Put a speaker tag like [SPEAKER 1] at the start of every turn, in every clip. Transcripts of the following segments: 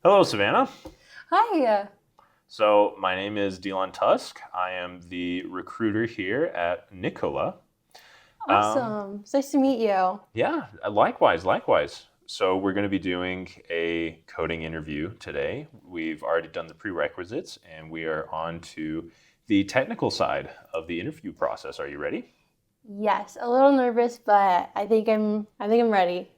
[SPEAKER 1] Hello, Savanna.
[SPEAKER 2] Hi.
[SPEAKER 1] So, my name is Tusk. I am the recruiter here at Nikola. Um,
[SPEAKER 2] Awesome. It's nice to meet you.
[SPEAKER 1] yeah, likewise. So, we're going to be doing a coding interview today. We've already done the prerequisites and we are on to the technical side of the interview process. Are you ready?
[SPEAKER 2] Yes, a little nervous, but I think I'm ready.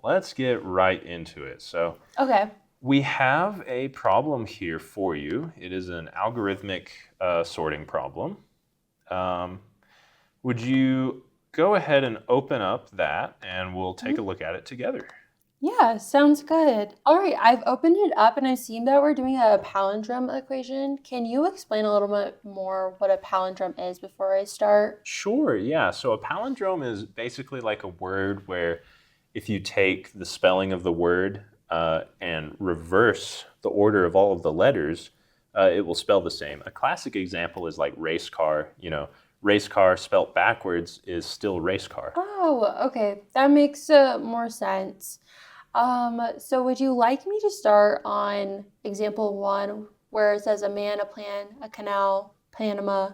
[SPEAKER 1] Let's get right into it. So,
[SPEAKER 2] Okay.
[SPEAKER 1] we have a problem here for you. It is an algorithmic sorting problem. Um, Would you go ahead and open up that and we'll take a
[SPEAKER 2] Mhm.
[SPEAKER 1] look at it together?
[SPEAKER 2] Yeah, sounds good. All right, I've opened it up and I've seen that we're doing a palindrome equation. Can you explain a little bit more what a palindrome is before I start?
[SPEAKER 1] Sure, yeah. So a palindrome is basically like a word where if you take the spelling of the word and reverse the order of all of the letters, it will spell the same. A classic example is like race car. Race car spelt backwards is still race car.
[SPEAKER 2] Oh, okay. That makes more sense. So would you like me to start on example one, where it says a man, a plan, a canal, Panama,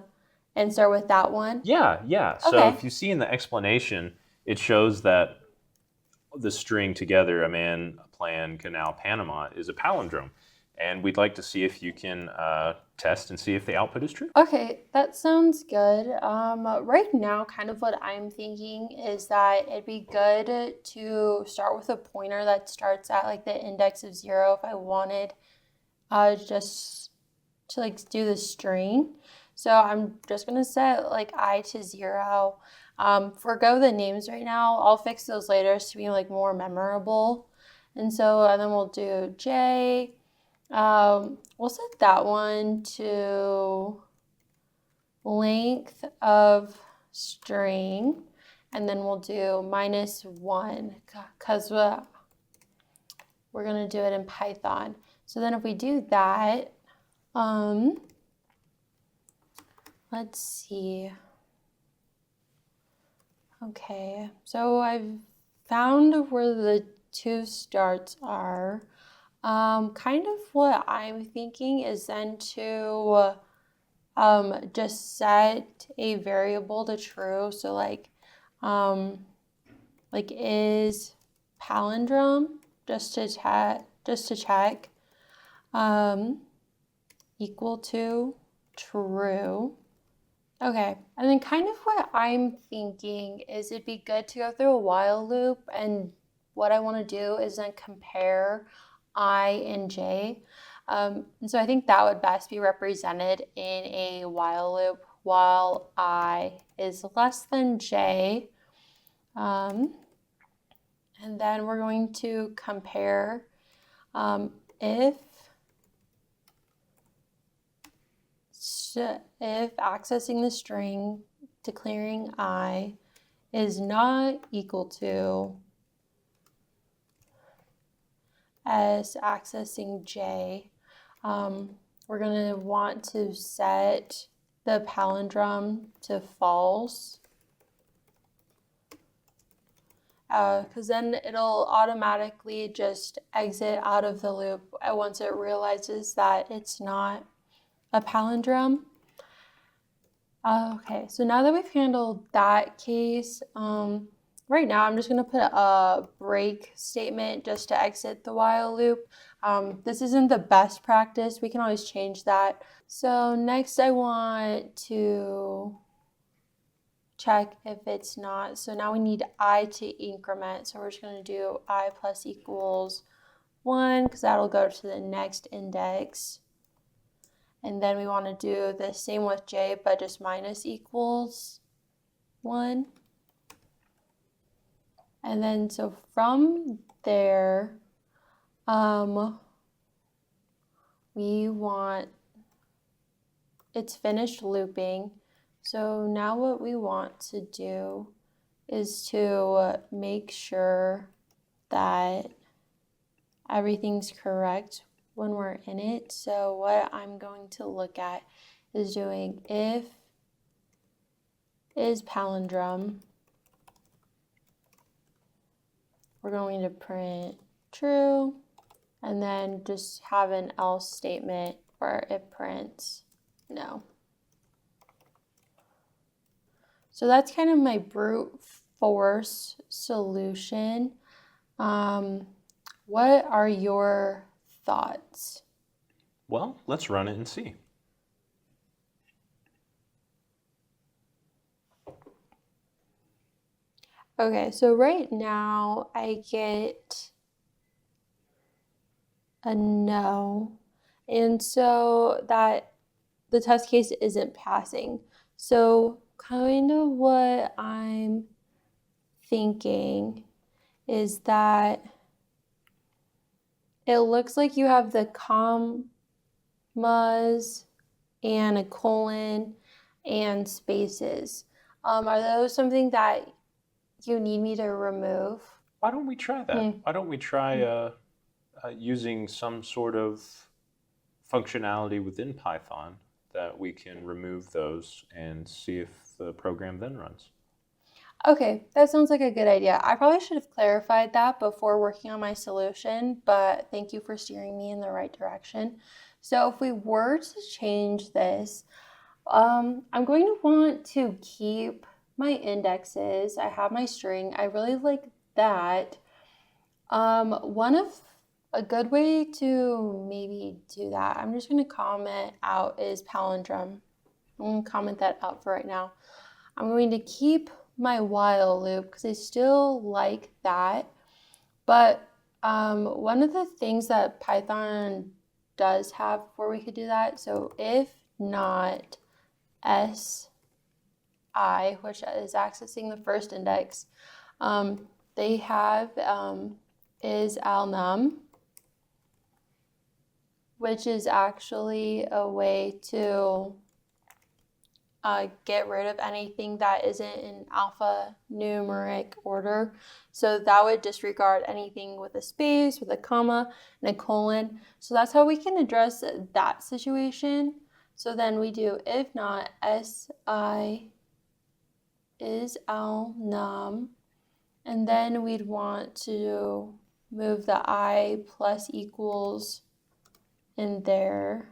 [SPEAKER 2] and start with that one?
[SPEAKER 1] Yeah. So
[SPEAKER 2] Okay.
[SPEAKER 1] if you see in the explanation, it shows that the string together, a man, a plan, canal, Panama, is a palindrome. And we'd like to see if you can test and see if the output is true.
[SPEAKER 2] Okay, that sounds good. Right now, kind of what I'm thinking is that it'd be good to start with a pointer that starts at like the index of 0 if I wanted just to like do the string. So I'm just gonna set like I to 0. Forgo the names right now. I'll fix those later to be like more memorable. And then we'll do J. We'll set that one to length of string, and then we'll do -1 because we're gonna do it in Python. So then if we do that, um, let's see. Okay, so I've found where the two starts are. Kind of what I'm thinking is then to just set a variable to true. So um, like is palindrome just to check um, equal to true. Okay, and then kind of what I'm thinking is it'd be good to go through a while loop, and what I want to do is then compare I and J. And so I think that would best be represented in a while loop while I is less than J. Um, and then we're going to compare if accessing the string declaring I is not equal to S accessing J, we're going to want to set the palindrome to false, because then it'll automatically just exit out of the loop once it realizes that it's not a palindrome. Okay, so now that we've handled that case, right now I'm just going to put a break statement just to exit the while loop. This isn't the best practice. We can always change that. So next I want to check if it's not. So now we need I to increment. So we're just going to do I plus equals 1 because that'll go to the next index. And then we want to do the same with J, but just minus equals 1. And then so from there, we want, it's finished looping. So now what we want to do is to make sure that everything's correct when we're in it. So what I'm going to look at is doing if is palindrome we're going to print true, and then just have an else statement where it prints no. So that's kind of my brute force solution. What are your thoughts?
[SPEAKER 1] Well, let's run it and see.
[SPEAKER 2] Okay, so right now I get a no, and so that the test case isn't passing. So kind of what I'm thinking is that it looks like you have the commas and a colon and spaces. Are those something that you need me to remove?
[SPEAKER 1] Why don't we try that? Why don't we try using some sort of functionality within Python that we can remove those and see if the program then runs.
[SPEAKER 2] Okay, that sounds like a good idea. I probably should have clarified that before working on my solution, but thank you for steering me in the right direction. So if we were to change this, I'm going to want to keep my indexes. I have my string. I really like that. A good way to maybe do that, I'm just going to comment out is palindrome. I'm going to comment that out for right now. I'm going to keep my while loop because I still like that. But one of the things that Python does have where we could do that, so if not si, which is accessing the first index, they have is alnum, which is actually a way to get rid of anything that isn't in alphanumeric order. So that would disregard anything with a space, with a comma, and a colon. So that's how we can address that situation. So then we do if not si is alnum, and then we'd want to move the I plus equals in there.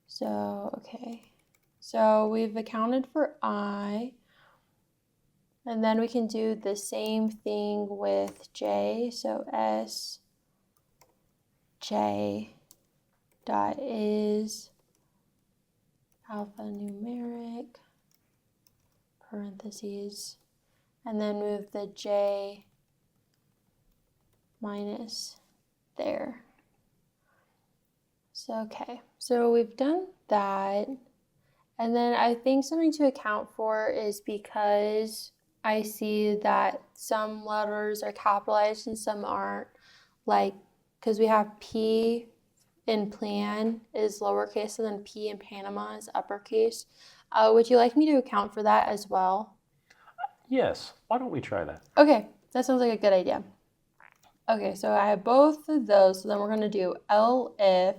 [SPEAKER 2] So, okay. So we've accounted for I. And then we can do the same thing with J. So S J dot is alphanumeric parentheses, and then move the J minus there. So, okay, so we've done that. And then I think something to account for is because I see that some letters are capitalized and some aren't, like, because we have P in plan is lowercase and then P in Panama is uppercase. Would you like me to account for that as well?
[SPEAKER 1] Yes, why don't we try that?
[SPEAKER 2] Okay, that sounds like a good idea. Okay, so I have both of those, so then we're going to do elif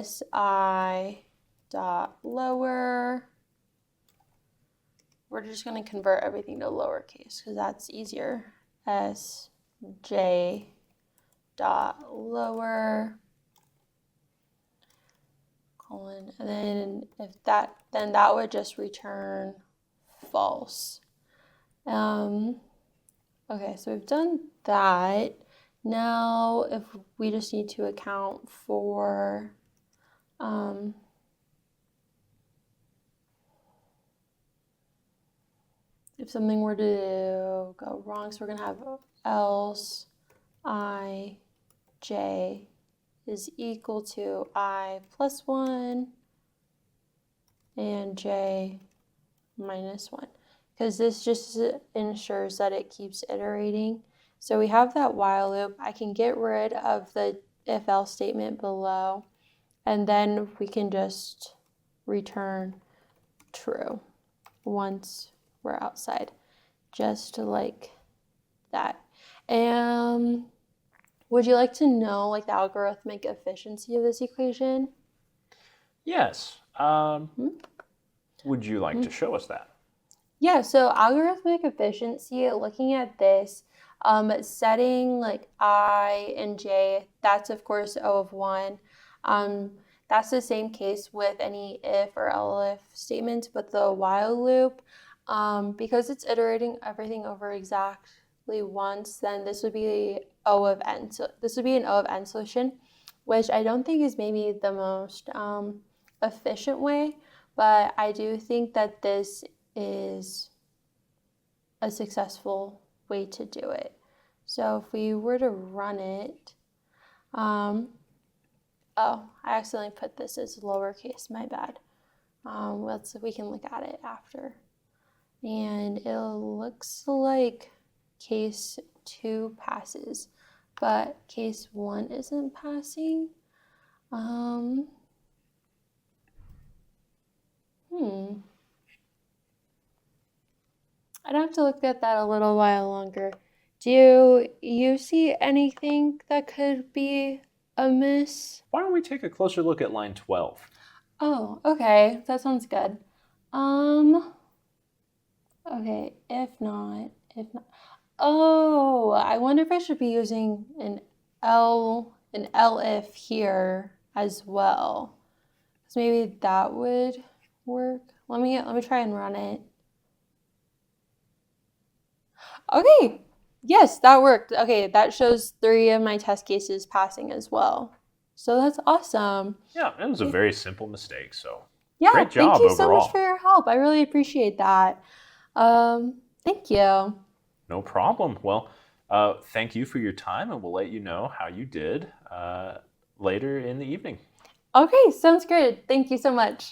[SPEAKER 2] si dot lower. We're just going to convert everything to lowercase because that's easier. Sj dot lower colon, and then if that, then that would just return false. Okay, so we've done that. Now, if we just need to account for if something were to go wrong, so we're going to have else I j is equal to I plus 1 and j minus 1. Because this just ensures that it keeps iterating. So we have that while loop. I can get rid of the if-else statement below, and then we can just return true once we're outside, just like that. And would you like to know like the algorithmic efficiency of this equation?
[SPEAKER 1] Yes. Would you like to show us that?
[SPEAKER 2] Yeah, so algorithmic efficiency, looking at this, setting like I and j, that's of course O of 1. Um, that's the same case with any if or elif statements, but the while loop, because it's iterating everything over exactly once, then this would be O of n. So this would be an O of n solution, which I don't think is maybe the most efficient way, but I do think that this is a successful way to do it. So if we were to run it, oh, I accidentally put this as lowercase, my bad. We can look at it after. And it looks like case 2 passes, but case 1 isn't passing. I'd have to look at that a little while longer. Do you see anything that could be amiss?
[SPEAKER 1] Why don't we take a closer look at line 12?
[SPEAKER 2] Oh, okay. That sounds good. Okay, if not. Oh, I wonder if I should be using an elif here as well. So maybe that would work. Let me try and run it. Okay, yes, that worked. Okay, that shows 3 of my test cases passing as well. So that's awesome.
[SPEAKER 1] Yeah, it was a very simple mistake, so
[SPEAKER 2] Yeah,
[SPEAKER 1] great
[SPEAKER 2] thank
[SPEAKER 1] job
[SPEAKER 2] you so
[SPEAKER 1] overall.
[SPEAKER 2] much for your help. I really appreciate that. Thank you.
[SPEAKER 1] No problem. Well, thank you for your time, and we'll let you know how you did later in the evening.
[SPEAKER 2] Okay, sounds good. Thank you so much.